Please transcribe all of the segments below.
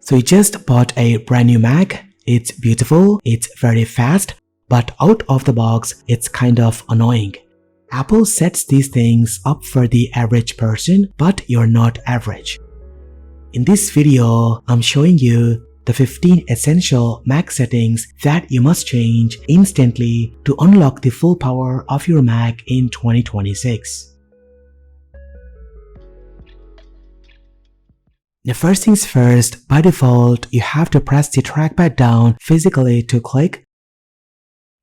So you just bought a brand new Mac. It's beautiful, it's very fast, but out of the box, it's kind of annoying. Apple sets these things up for the average person, but you're not average. In this video, I'm showing you the 15 essential Mac settings that you must change instantly to unlock the full power of your Mac in 2026. Now first things first, by default, you have to press the trackpad down physically to click.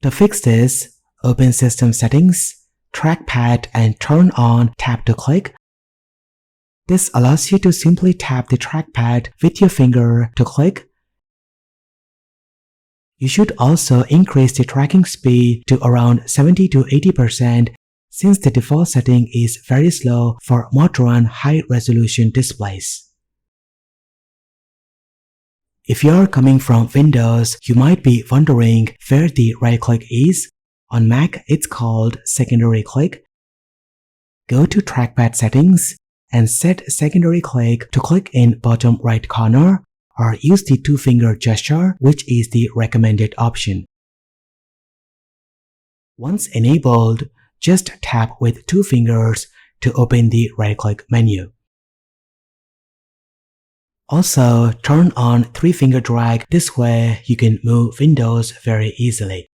To fix this, open System Settings, Trackpad and turn on Tap to click. This allows you to simply tap the trackpad with your finger to click. You should also increase the tracking speed to around 70 to 80% since the default setting is very slow for mod-run high-resolution displays. If you're coming from Windows, you might be wondering where the right click is. On Mac, it's called secondary click. Go to Trackpad Settings and set secondary click to click in bottom right corner, or use the two-finger gesture, which is the recommended option. Once enabled, just tap with two fingers to open the right-click menu. Also, turn on three-finger drag. This way, you can move windows very easily.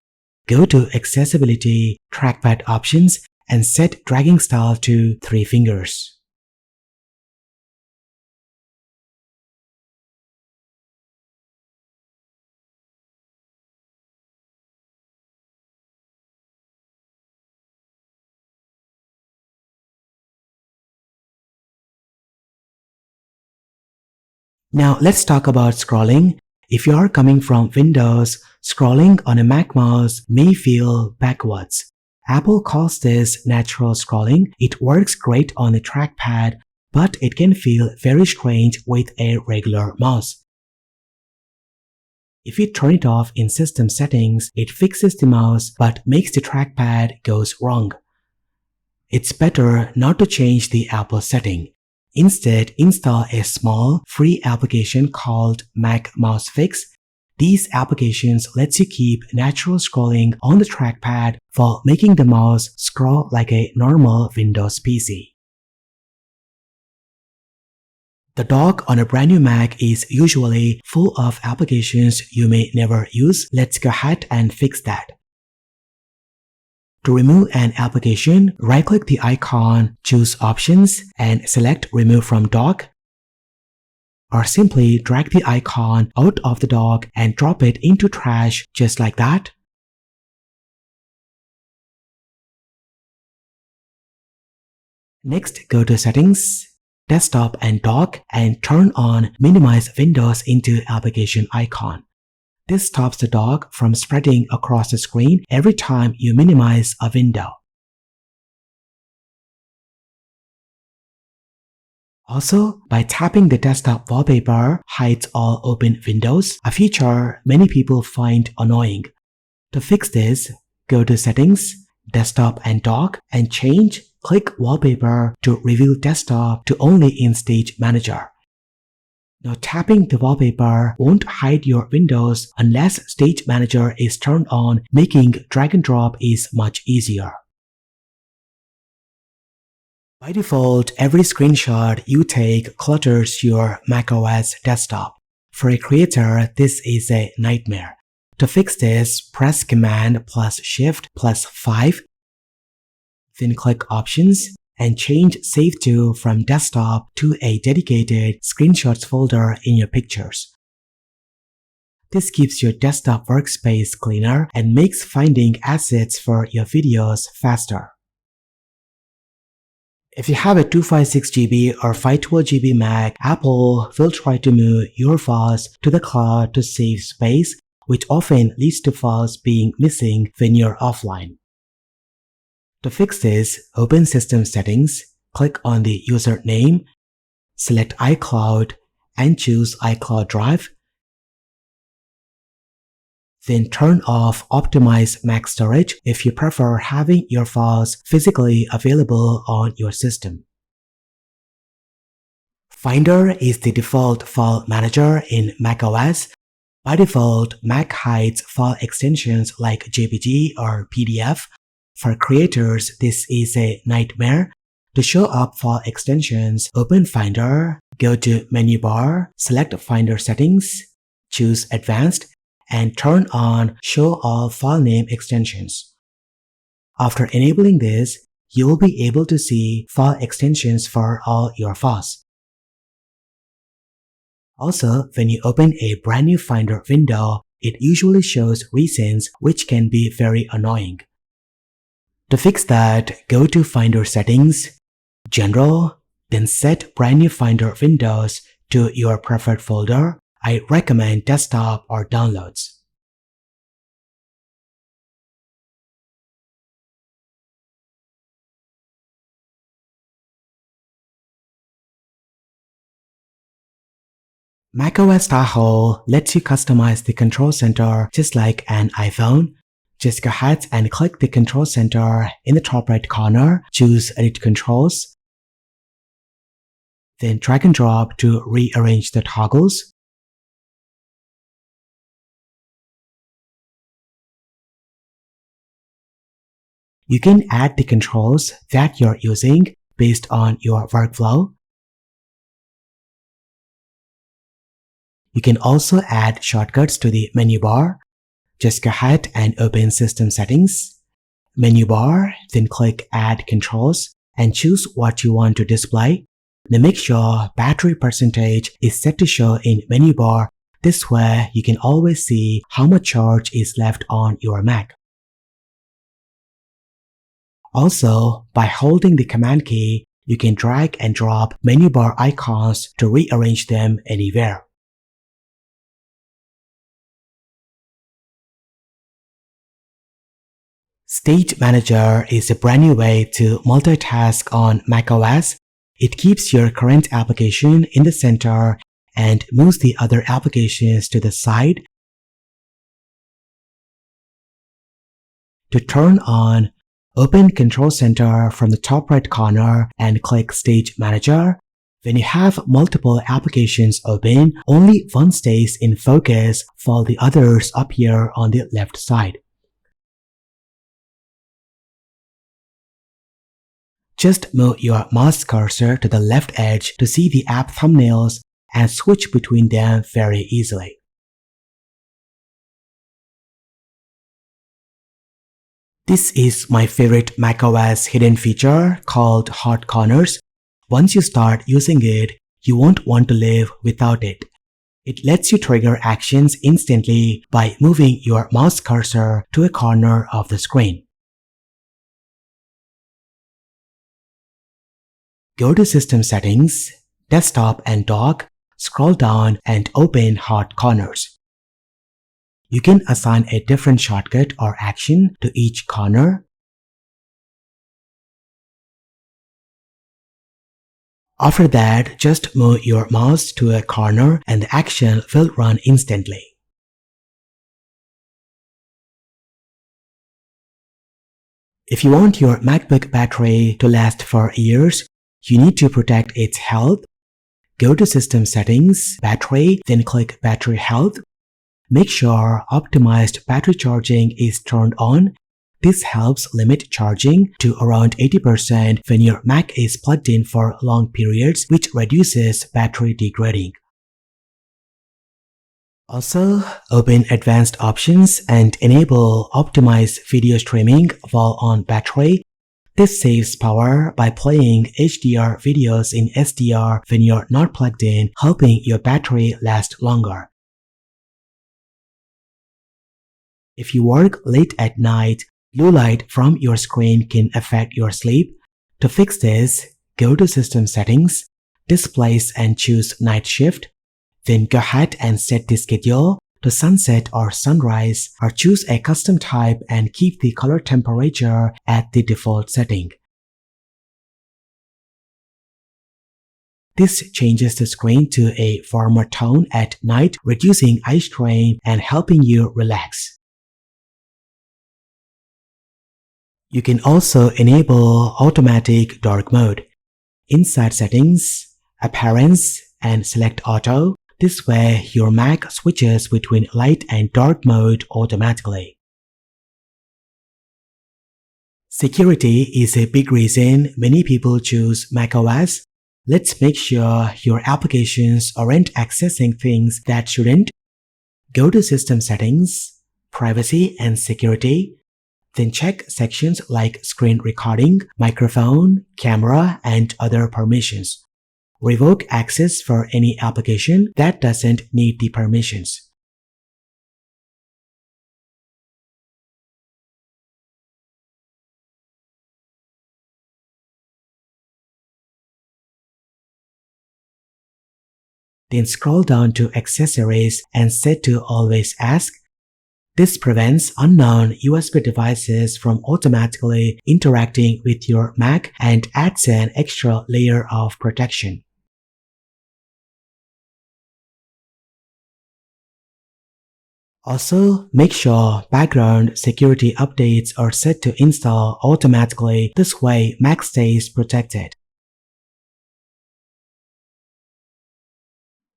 Go to Accessibility, Trackpad Options, and set dragging style to 3 fingers. Now let's talk about scrolling. If you are coming from Windows, scrolling on a Mac mouse may feel backwards. Apple calls this natural scrolling. It works great on a trackpad, but it can feel very strange with a regular mouse. If you turn it off in System Settings, it fixes the mouse but makes the trackpad goes wrong. It's better not to change the Apple setting. Instead, install a small, free application called Mac Mouse Fix. These applications lets you keep natural scrolling on the trackpad while making the mouse scroll like a normal Windows PC. The dock on a brand new Mac is usually full of applications you may never use. Let's go ahead and fix that. To remove an application, right-click the icon, choose Options, and select Remove from Dock. Or simply drag the icon out of the dock and drop it into trash just like that. Next, go to Settings, Desktop and Dock, and turn on Minimize Windows into Application icon. This stops the dock from spreading across the screen every time you minimize a window. Also, by tapping the desktop wallpaper hides all open windows, a feature many people find annoying. To fix this, go to Settings, Desktop and Dock, and change Click Wallpaper to reveal desktop to only in Stage Manager. Now tapping the wallpaper won't hide your windows unless Stage Manager is turned on, making drag and drop is much easier. By default, every screenshot you take clutters your macOS desktop. For a creator, this is a nightmare. To fix this, press Command plus Shift plus 5, then click Options, and change Save To from Desktop to a dedicated Screenshots folder in your pictures. This keeps your desktop workspace cleaner and makes finding assets for your videos faster. If you have a 256GB or 512GB Mac, Apple will try to move your files to the cloud to save space, which often leads to files being missing when you're offline. To fix this, open System Settings, click on the username, select iCloud, and choose iCloud Drive. Then turn off Optimize Mac Storage if you prefer having your files physically available on your system. Finder is the default file manager in macOS. By default, Mac hides file extensions like JPG or PDF. For creators, this is a nightmare. To show up file extensions, open Finder, go to Menu Bar, select Finder Settings, choose Advanced, and turn on Show All File Name Extensions. After enabling this, you will be able to see file extensions for all your files. Also, when you open a brand new Finder window, it usually shows recents, which can be very annoying. To fix that, go to Finder Settings, General, then set brand new Finder windows to your preferred folder. I recommend Desktop or Downloads. macOS Tahoe lets you customize the control center just like an iPhone. Just go ahead and click the control center in the top right corner, choose Edit Controls, then drag and drop to rearrange the toggles. You can add the controls that you're using based on your workflow. You can also add shortcuts to the menu bar. Just go ahead and open System Settings, Menu Bar, then click Add Controls and choose what you want to display. Now make sure battery percentage is set to show in Menu Bar. This way you can always see how much charge is left on your Mac. Also, by holding the Command key, you can drag and drop menu bar icons to rearrange them anywhere. Stage Manager is a brand new way to multitask on macOS. It keeps your current application in the center and moves the other applications to the side. To turn on, open Control Center from the top right corner and click Stage Manager. When you have multiple applications open, only one stays in focus while the others appear on the left side. Just move your mouse cursor to the left edge to see the app thumbnails and switch between them very easily. This is my favorite macOS hidden feature called Hot Corners. Once you start using it, you won't want to live without it. It lets you trigger actions instantly by moving your mouse cursor to a corner of the screen. Go to System Settings, Desktop and Dock, scroll down and open Hot Corners. You can assign a different shortcut or action to each corner. After that, just move your mouse to a corner and the action will run instantly. If you want your MacBook battery to last for years, you need to protect its health. Go to System Settings, Battery, then click Battery Health. Make sure Optimized Battery Charging is turned on. This helps limit charging to around 80% when your Mac is plugged in for long periods, which reduces battery degrading. Also, open Advanced Options and enable Optimize Video Streaming while on battery. This saves power by playing HDR videos in SDR when you're not plugged in, helping your battery last longer. If you work late at night, blue light from your screen can affect your sleep. To fix this, go to System Settings, Displays and choose Night Shift. Then go ahead and set the schedule to sunset or sunrise, or choose a custom type and keep the color temperature at the default setting. This changes the screen to a warmer tone at night, reducing eye strain and helping you relax. You can also enable automatic dark mode. Inside Settings, Appearance, and select Auto. This way, your Mac switches between light and dark mode automatically. Security is a big reason many people choose macOS. Let's make sure your applications aren't accessing things that shouldn't. Go to System Settings, Privacy and Security. Then check sections like Screen Recording, Microphone, Camera, and other permissions. Revoke access for any application that doesn't need the permissions. Then scroll down to Accessories and set to Always Ask. This prevents unknown USB devices from automatically interacting with your Mac and adds an extra layer of protection. Also, make sure background security updates are set to install automatically. This way, Mac stays protected.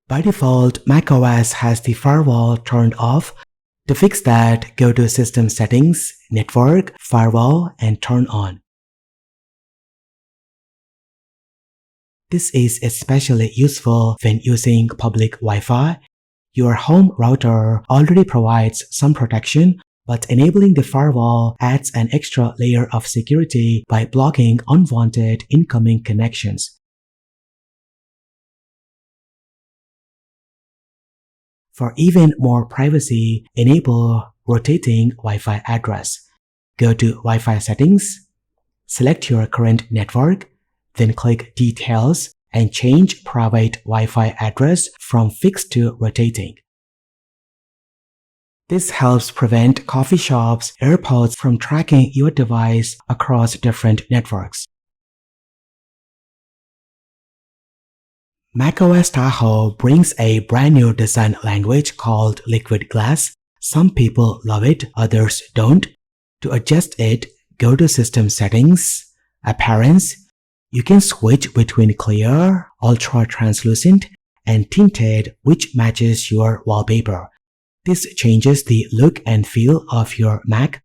By default, macOS has the firewall turned off. To fix that, go to System Settings, Network, Firewall, and turn on. This is especially useful when using public Wi-Fi. Your home router already provides some protection, but enabling the firewall adds an extra layer of security by blocking unwanted incoming connections. For even more privacy, enable rotating Wi-Fi address. Go to Wi-Fi settings, select your current network, then click Details and change private Wi-Fi address from fixed to rotating. This helps prevent coffee shops, airports from tracking your device across different networks. macOS Tahoe brings a brand new design language called Liquid Glass. Some people love it, others don't. To adjust it, go to System Settings, Appearance. You can switch between clear, ultra translucent, and tinted, which matches your wallpaper. This changes the look and feel of your Mac.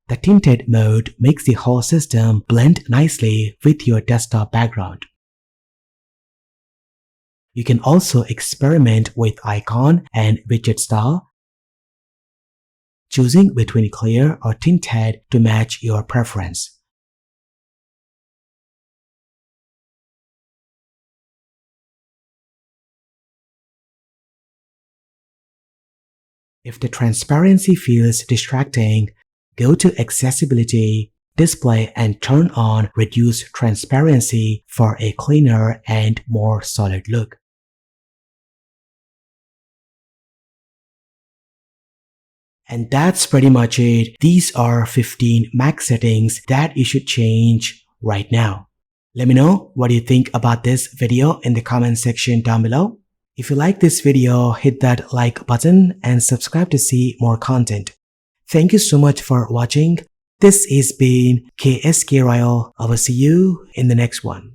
The tinted mode makes the whole system blend nicely with your desktop background. You can also experiment with icon and widget style, choosing between clear or tinted to match your preference. If the transparency feels distracting, go to Accessibility, Display, and turn on Reduce Transparency for a cleaner and more solid look. And that's pretty much it. These are 15 Mac settings that you should change right now. Let me know what you think about this video in the comment section down below. If you like this video, hit that like button and subscribe to see more content. Thank you so much for watching. This has been KSK Royal. I will see you in the next one.